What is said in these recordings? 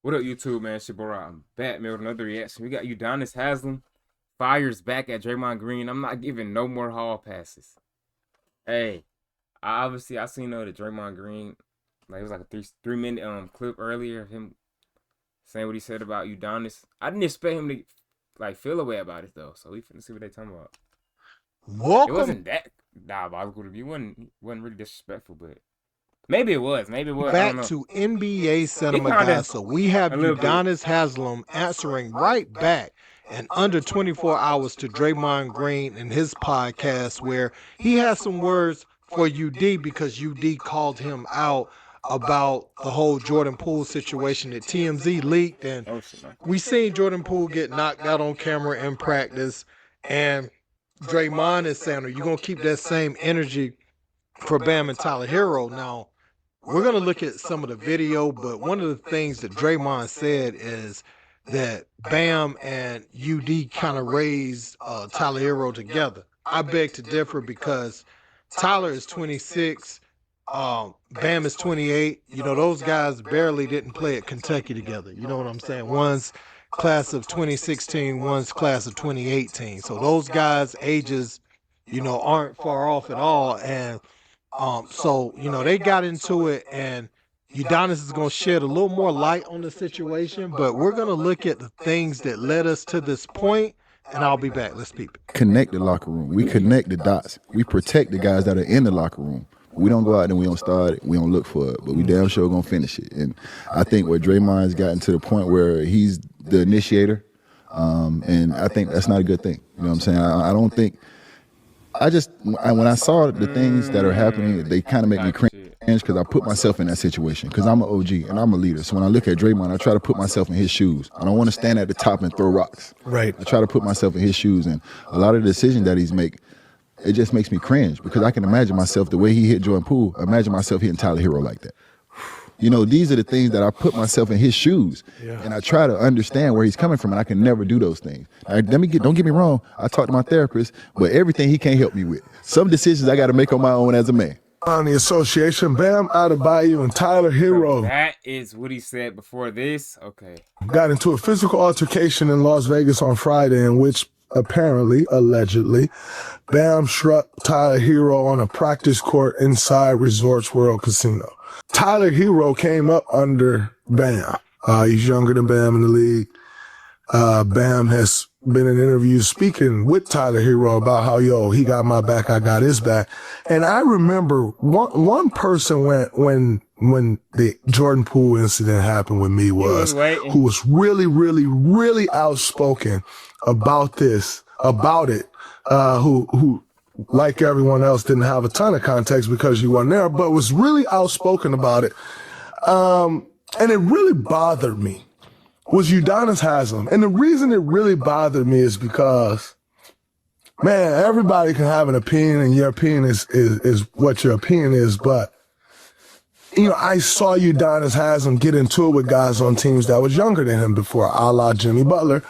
What up, YouTube, man? Shibora, I'm back, man, with another reaction. We got Udonis Haslem fires back at Draymond Green. I'm not giving no more hall passes. Hey, I seen that Draymond Green, like it was like a three minute clip earlier of him saying what he said about Udonis. I didn't expect him to like feel a way about it though. So we finna see what they talking about. It Welcome wasn't that diabolical to me. It wasn't really disrespectful, but maybe it was. Maybe it was. I don't back know. to NBA Cinema, It kinda guys. So we have a little bit. Udonis Haslem answering right back in under 24 hours to Draymond Green in his podcast, where he has some words for UD because UD called him out about the whole Jordan Poole situation that TMZ leaked, and Oh shit, man. we seen Jordan Poole get knocked out on camera in practice, and Draymond is saying, "Are you gonna keep that same energy for Bam and Tyler Hero?" Now, we're going to look at some of the video, but one of the things that Draymond said is that Bam and UD kind of raised Tyler Hero together. I beg to differ because Tyler is 26, Bam is 28. You know, those guys barely didn't play at Kentucky together. You know what I'm saying? One's class of 2016, one's class of 2018. So those guys' ages, aren't far off at all. And so, they got into it, and Udonis is going to shed a little more light on the situation, but we're going to look at the things that led us to this point, and I'll be back. Let's peep it. Connect the locker room. We connect the dots. We protect the guys that are in the locker room. We don't go out and we don't start it. We don't look for it, but we damn sure gonna finish it. And I think where Draymond's gotten to the point where he's the initiator, and I think that's not a good thing. You know what I'm saying? I don't think. When I saw the things that are happening, they kind of make me cringe because I put myself in that situation because I'm an OG and I'm a leader. So when I look at Draymond, I try to put myself in his shoes. I don't want to stand at the top and throw rocks. Right. I try to put myself in his shoes, and a lot of the decisions that he's make, it just makes me cringe because I can imagine myself the way he hit Jordan Poole. Imagine myself hitting Tyler Hero like that. You know, these are the things that I put myself in his shoes, and I try to understand where he's coming from, and I can never do those things. Don't get me wrong. I talk to my therapist, but everything he can't help me with. Some decisions I got to make on my own as a man. On the association, Bam Adebayo and Tyler Hero That is what he said before this. Okay. got into a physical altercation in Las Vegas on Friday, in which allegedly, Bam struck Tyler Hero on a practice court inside Resorts World Casino. Tyler Hero came up under Bam. He's younger than Bam in the league. Bam has been in interviews speaking with Tyler Hero about how, he got my back, I got his back. And I remember one person when the Jordan Poole incident happened with me who was really, really, really outspoken about it, who like everyone else didn't have a ton of context because you weren't there, but was really outspoken about it. And it really bothered me was Udonis Haslem. And the reason it really bothered me is because, man, everybody can have an opinion, and your opinion is what your opinion is, but I saw Udonis Haslem get into it with guys on teams that was younger than him before, a la Jimmy Butler.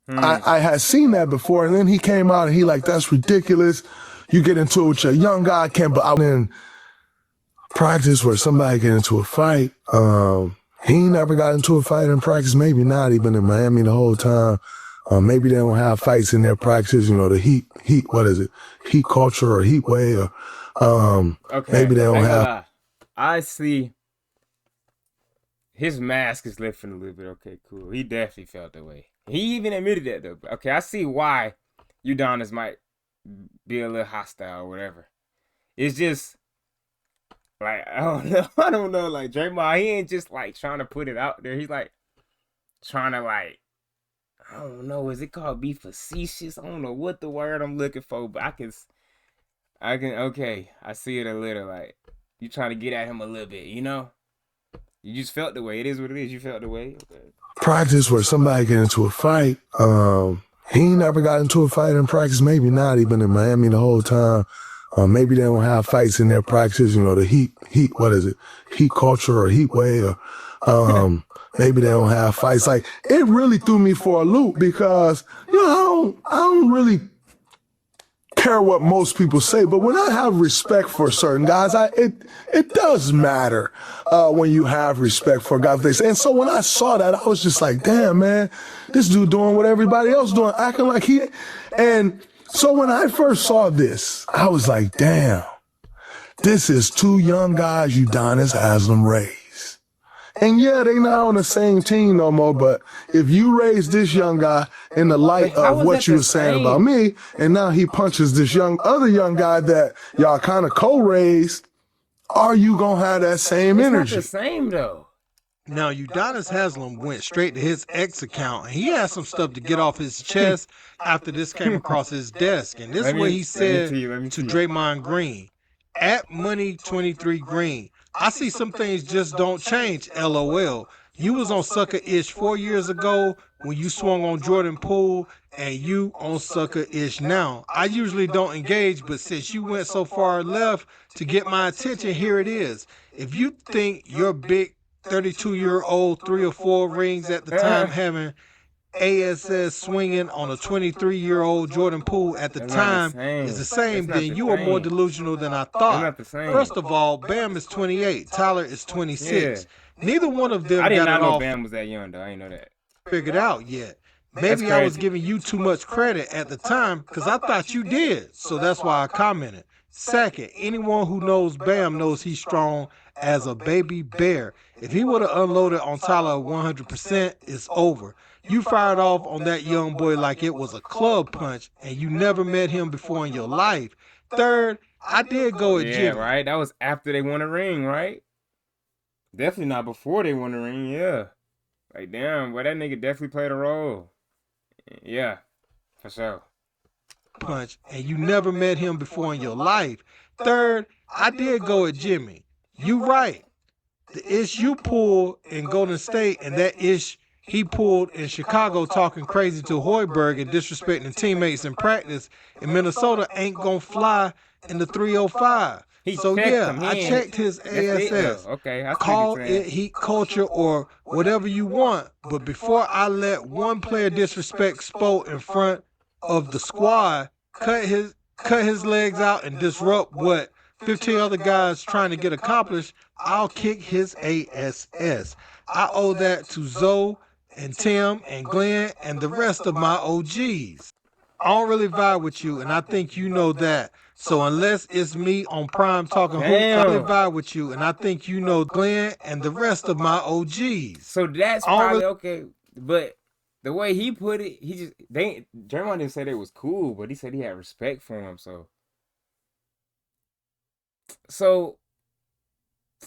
I had seen that before, and then he came out and he like, that's ridiculous. You get into it with your young guy, but out in practice where somebody get into a fight. He never got into a fight in practice, maybe not. He been in Miami the whole time. Maybe they don't have fights in their practice, the heat, what is it? Heat culture or heat wave, or, Okay. Maybe they don't have. I see his mask is lifting a little bit. Okay, cool. He definitely felt that way. He even admitted that though. Okay, I see why Udonis might be a little hostile or whatever. It's just like I don't know. Like Draymond, he ain't just like trying to put it out there. He's like trying to I don't know. Is it called be facetious? I don't know what the word I'm looking for, but I can. Okay, I see it a little. Like you trying to get at him a little bit, You just felt the way. It is what it is. You felt the way. Okay. Practice where somebody get into a fight. He never got into a fight in practice, maybe not. He been in Miami the whole time. Maybe they don't have fights in their practice, the heat, what is it? Heat culture or heat wave, or, maybe they don't have fights. Like, it really threw me for a loop because, I don't really care what most people say, but when I have respect for certain guys, it does matter when you have respect for guys. They say. And so when I saw that, I was just like, damn, man, this dude doing what everybody else doing, acting like he. And so when I first saw this, I was like, damn, this is two young guys Udonis Haslem raised. And yeah, they not on the same team no more, but if you raise this young guy in the light of what you were saying about me, and now he punches this other young guy that y'all kind of co-raised, are you going to have that same energy? It's not the same, though. Now, Udonis Haslem went straight to his X account, and he had some stuff to get off his chest after this came across his desk. And this is what he said to Draymond Green, at Money23Green. I see some things just don't change, LOL. You was on Sucker-ish 4 years ago when you swung on Jordan Poole, and you on Sucker-ish now. I usually don't engage, but since you went so far left to get my attention, here it is. If you think your big 32-year-old 3 or 4 rings at the time having ASS swinging on a 23-year-old Jordan Poole at the time is the same, then you are more delusional than I thought. First of all, Bam is 28, Tyler is 26. Yeah. Neither one of them I did got not it know all Bam was that young, though. I didn't know that. Figured out yet. Maybe I was giving you too much credit at the time because I thought you did, so that's why I commented. Second, anyone who knows Bam knows he's strong as a baby bear. If he would have unloaded on Tyler 100%, it's over. You fired off on that young boy like it was a club punch, and you never met him before in your life. Third, I did go at Jimmy. Yeah, right? That was after they won a ring, right? Definitely not before they won the ring, yeah. Like, damn, well, that nigga definitely played a role. Yeah, for sure. Punch, and you never met him before in your life. Third, I did go at Jimmy. You right. The ish you pulled in Golden State and that ish he pulled in Chicago talking crazy to Hoiberg and disrespecting teammates in practice in Minnesota ain't gonna fly in the 305. So yeah, I checked his ASS. Okay, call it heat culture or whatever you want, but before I let one player disrespect Spo in front of the squad, cut his legs out and disrupt what 15 other guys trying to get accomplished, I'll kick his ASS. I owe that to Zoe and Tim and Glenn and the rest of my OGs. I don't really vibe with you, and I think you know that. So unless it's me on Prime talking hoops, I really vibe with you, and I think you know Glenn and the rest of my OGs. So that's probably okay, but the way he put it, Draymond didn't say they was cool, but he said he had respect for him. So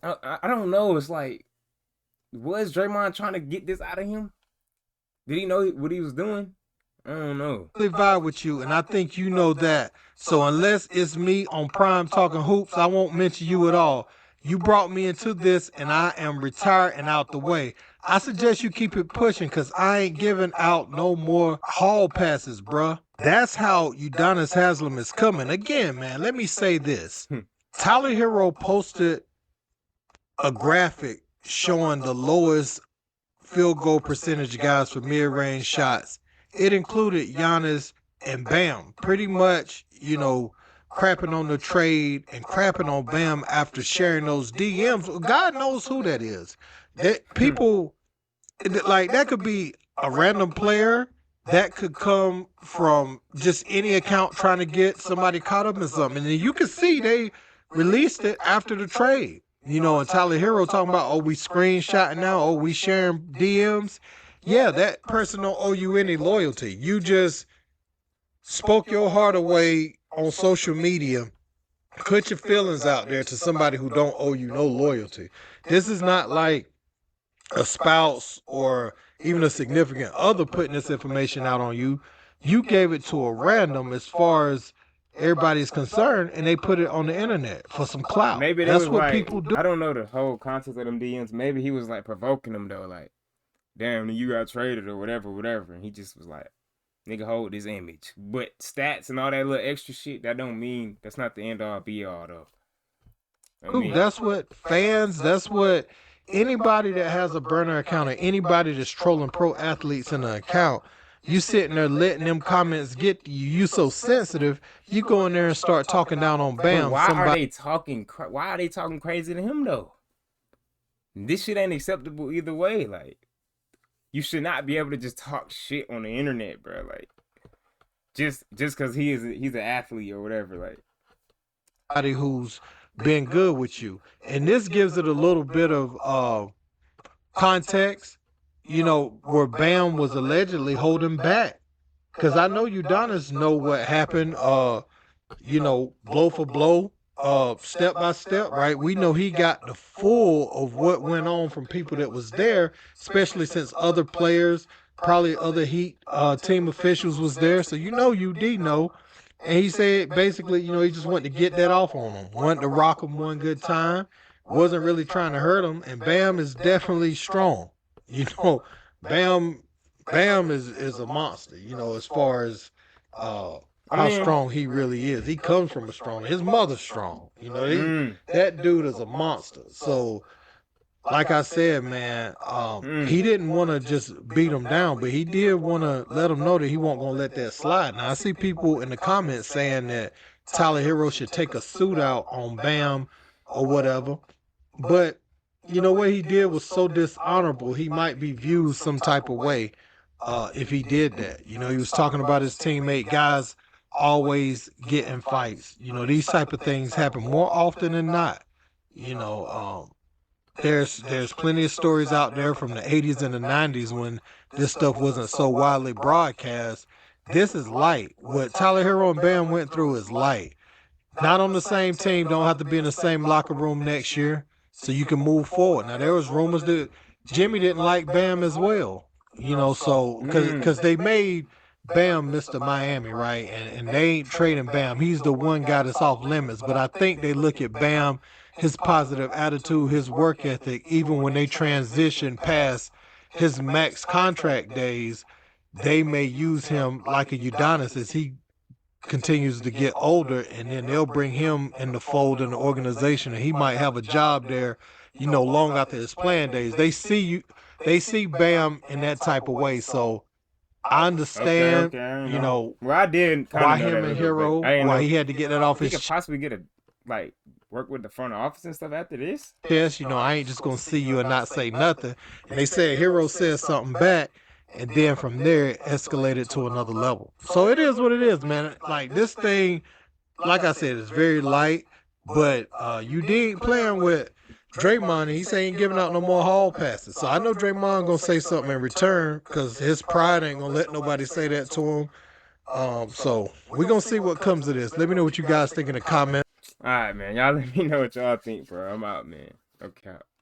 I don't know. It's like, was Draymond trying to get this out of him? Did he know what he was doing? I don't know. I really vibe with you, and I think you know that. So unless it's me on Prime talking hoops, I won't mention you at all. You brought me into this, and I am retired and out the way. I suggest you keep it pushing, because I ain't giving out no more hall passes, bruh. That's how Udonis Haslem is coming. Again, man, let me say this. Tyler Hero posted a graphic showing the lowest field goal percentage guys for mid-range shots. It included Giannis and Bam. Pretty much, crapping on the trade and crapping on Bam after sharing those DMs. God knows who that is. That people, like, that could be a random player. That could come from just any account trying to get somebody caught up in something. And then you can see they released it after the trade. And Tyler Hero talking about, we screenshotting now, we sharing DMs. Yeah, that person don't owe you any loyalty. You just spoke your heart away on social media, put your feelings out there to somebody who don't owe you no loyalty. This is not like a spouse or even a significant other putting this information out on you. You gave it to a random as far as everybody's concerned, and they put it on the internet for some clout. Maybe that's what people do. I don't know the whole context of them DMs. Maybe he was like provoking them though, like, damn, you got traded or whatever. And he just was like, nigga, hold this image. But stats and all that little extra shit, that's not the end all be all though. That's what fans, that's what anybody that has a burner account or anybody that's trolling pro athletes in an account, you sitting there letting them comments get to you. You so sensitive. You go in there and start talking down on But Bam. why are Somebody they talking? Why are they talking crazy to him though? This shit ain't acceptable either way. Like, you should not be able to just talk shit on the internet, bro. Like, just because he's an athlete or whatever. Like, who's been good with you, and this gives it a little bit of context. You know, where Bam was allegedly holding back, because I know Udonis know what happened. You know, blow for blow, step by step, right? We know he got the full of what went on from people that was there, especially since other players, probably other Heat team officials was there. So you know UD know. And he said basically, you know, he just wanted to get that off on him. Wanted to rock him one good time. Wasn't really trying to hurt him. And Bam is definitely strong. You know, Bam is a monster, you know, as far as how strong he really is. He comes from a strong. His mother's strong. You know, that dude is a monster. So, like I said, man, he didn't want to just beat him down, but he did want to let him know that he wasn't going to let that slide. Now, I see people in the comments saying that Tyler Hero should take a suit out on Bam or whatever. But, you know, what he did was so dishonorable, he might be viewed some type of way if he did that. You know, he was talking about his teammate, guys always get in fights. You know, these type of things happen more often than not. You know, there's plenty of stories out there from the 80s and the 90s when this stuff wasn't so widely broadcast. This is light. What Tyler Hero and Bam went through is light. Not on the same team, don't have to be in the same locker room next year, so you can move forward. Now, there was rumors that Jimmy didn't like Bam as well. You know, so because they made Bam Mr. Miami, right? And they ain't trading Bam. He's the one guy that's off limits. But I think they look at Bam, his positive attitude, his work ethic, even when they transition past his max contract days, they may use him like a Udonis as he continues to get older, and then they'll bring him in the fold in the organization, and he might have a job there, you know, long after his playing days. They see Bam in that type of way. So I understand, you know, well, I did why know him that and Hero, why he had to get that off his chest. He could possibly get work with the front office and stuff after this. Yes, you know, I ain't just gonna see you and not say nothing. And they said Hero said something back, and then from there it escalated to another level. So it is what it is, man. Like, this thing, like I said, it's very light, but you did playing with Draymond, and he ain't giving out no more hall passes. So I know Draymond gonna say something in return, because his pride ain't gonna let nobody say that to him. So we're gonna see what comes of this. Let me know what you guys think in the comments. All right, man. Y'all let me know what y'all think, bro. I'm out, man. Okay.